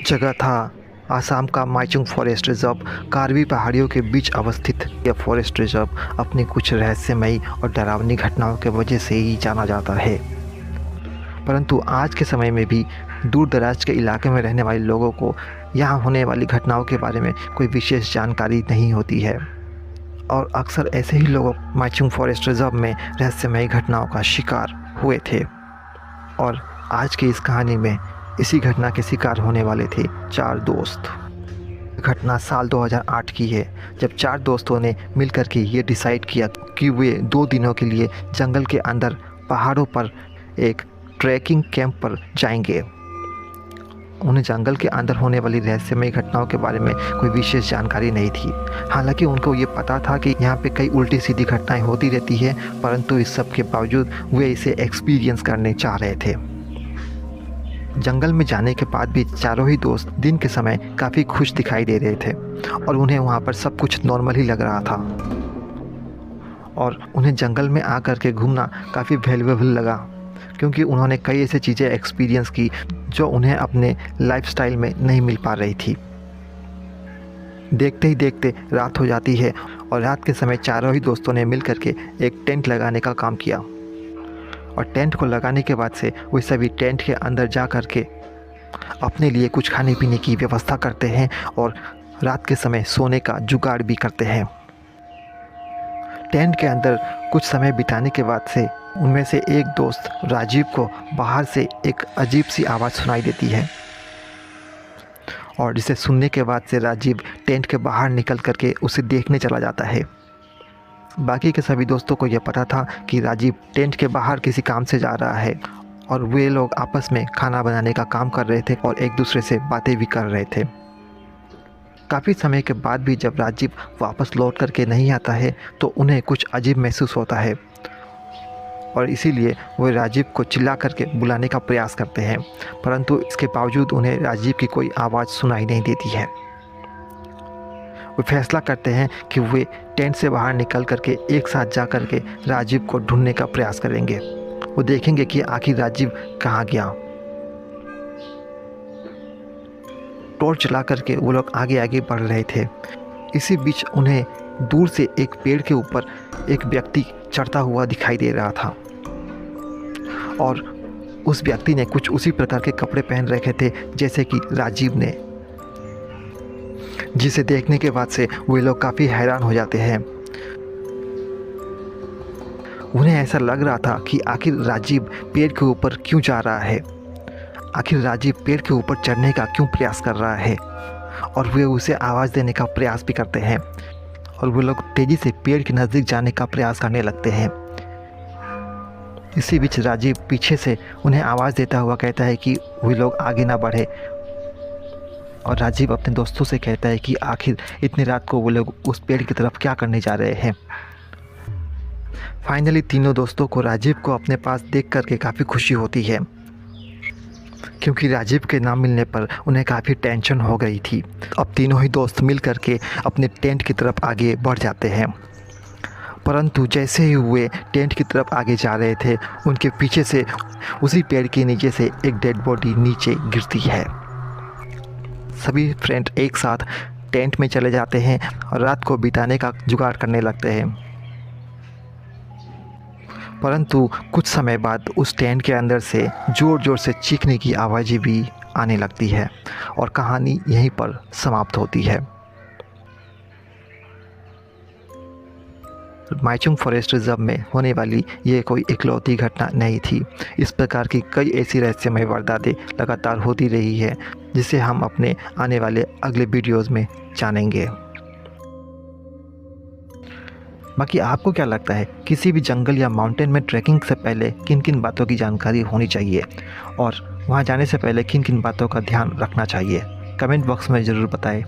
जगह था आसाम का माइचुंग फॉरेस्ट रिजर्व। कार्बी पहाड़ियों के बीच अवस्थित यह फॉरेस्ट रिजर्व अपनी कुछ रहस्यमयी और डरावनी घटनाओं के वजह से ही जाना जाता है। परंतु आज के समय में भी दूर दराज के इलाके में रहने वाले लोगों को यहाँ होने वाली घटनाओं के बारे में कोई विशेष जानकारी नहीं होती है और अक्सर ऐसे ही लोग माइचुंग फॉरेस्ट रिजर्व में रहस्यमयी घटनाओं का शिकार हुए थे। और आज की इस कहानी में इसी घटना के शिकार होने वाले थे 4 दोस्त। घटना साल 2008 की है, जब 4 दोस्तों ने मिलकर के ये डिसाइड किया कि वे 2 दिनों के लिए जंगल के अंदर पहाड़ों पर एक ट्रैकिंग कैंप पर जाएंगे। उन्हें जंगल के अंदर होने वाली रहस्यमयी घटनाओं के बारे में कोई विशेष जानकारी नहीं थी। हालांकि उनको ये पता था कि यहाँ पे कई उल्टी सीधी घटनाएं होती रहती है, परंतु इस सब के बावजूद वे इसे एक्सपीरियंस करने चाह रहे थे। जंगल में जाने के बाद भी चारों ही दोस्त दिन के समय काफ़ी खुश दिखाई दे रहे थे और उन्हें वहाँ पर सब कुछ नॉर्मल ही लग रहा था और उन्हें जंगल में आकर के घूमना काफ़ी वैल्यूएबल लगा, क्योंकि उन्होंने कई ऐसी चीज़ें एक्सपीरियंस की जो उन्हें अपने लाइफस्टाइल में नहीं मिल पा रही थी। देखते ही देखते रात हो जाती है और रात के समय चारों ही दोस्तों ने मिल करके एक टेंट लगाने का काम किया और टेंट को लगाने के बाद से वे सभी टेंट के अंदर जा कर के अपने लिए कुछ खाने पीने की व्यवस्था करते हैं और रात के समय सोने का जुगाड़ भी करते हैं। टेंट के अंदर कुछ समय बिताने के बाद से उनमें से एक दोस्त राजीव को बाहर से एक अजीब सी आवाज़ सुनाई देती है और जिसे सुनने के बाद से राजीव टेंट के बाहर निकल करके उसे देखने चला जाता है। बाकी के सभी दोस्तों को यह पता था कि राजीव टेंट के बाहर किसी काम से जा रहा है और वे लोग आपस में खाना बनाने का काम कर रहे थे और एक दूसरे से बातें भी कर रहे थे। काफ़ी समय के बाद भी जब राजीव वापस लौट करके नहीं आता है तो उन्हें कुछ अजीब महसूस होता है और इसीलिए वे राजीव को चिल्ला करके बुलाने का प्रयास करते हैं, परंतु इसके बावजूद उन्हें राजीव की कोई आवाज़ सुनाई नहीं देती है। वे फैसला करते हैं कि वे टेंट से बाहर निकल करके एक साथ जा कर के राजीव को ढूंढने का प्रयास करेंगे। वो देखेंगे कि आखिर राजीव कहाँ गया। टॉर्च जला करके वो लोग आगे आगे बढ़ रहे थे। इसी बीच उन्हें दूर से एक पेड़ के ऊपर एक व्यक्ति चढ़ता हुआ दिखाई दे रहा था और उस व्यक्ति ने कुछ उसी प्रकार के कपड़े पहन रखे थे जैसे कि राजीव ने, जिसे देखने के बाद से वे लोग काफ़ी हैरान हो जाते हैं। उन्हें ऐसा लग रहा था कि आखिर राजीव पेड़ के ऊपर क्यों जा रहा है, आखिर राजीव पेड़ के ऊपर चढ़ने का क्यों प्रयास कर रहा है, और वे उसे आवाज़ देने का प्रयास भी करते हैं और वे लोग तेज़ी से पेड़ के नज़दीक जाने का प्रयास करने लगते हैं। इसी बीच राजीव पीछे से उन्हें आवाज़ देता हुआ कहता है कि वे लोग आगे ना बढ़े और राजीव अपने दोस्तों से कहता है कि आखिर इतनी रात को वो लोग उस पेड़ की तरफ क्या करने जा रहे हैं। फाइनली तीनों दोस्तों को राजीव को अपने पास देख करके काफ़ी खुशी होती है, क्योंकि राजीव के ना मिलने पर उन्हें काफ़ी टेंशन हो गई थी। अब तीनों ही दोस्त मिल करके अपने टेंट की तरफ आगे बढ़ जाते हैं, परंतु जैसे ही वे टेंट की तरफ आगे जा रहे थे उनके पीछे से उसी पेड़ के नीचे से एक डेड बॉडी नीचे गिरती है। सभी फ्रेंड एक साथ टेंट में चले जाते हैं और रात को बिताने का जुगाड़ करने लगते हैं, परंतु कुछ समय बाद उस टेंट के अंदर से ज़ोर ज़ोर से चीखने की आवाज़ें भी आने लगती है और कहानी यहीं पर समाप्त होती है। माइचुंग फॉरेस्ट रिजर्व में होने वाली ये कोई इकलौती घटना नहीं थी। इस प्रकार की कई ऐसी रहस्यमय वारदातें लगातार होती रही है, जिसे हम अपने आने वाले अगले वीडियोज़ में जानेंगे। बाकी आपको क्या लगता है, किसी भी जंगल या माउंटेन में ट्रैकिंग से पहले किन किन बातों की जानकारी होनी चाहिए और वहाँ जाने से पहले किन किन बातों का ध्यान रखना चाहिए? कमेंट बॉक्स में ज़रूर बताएं।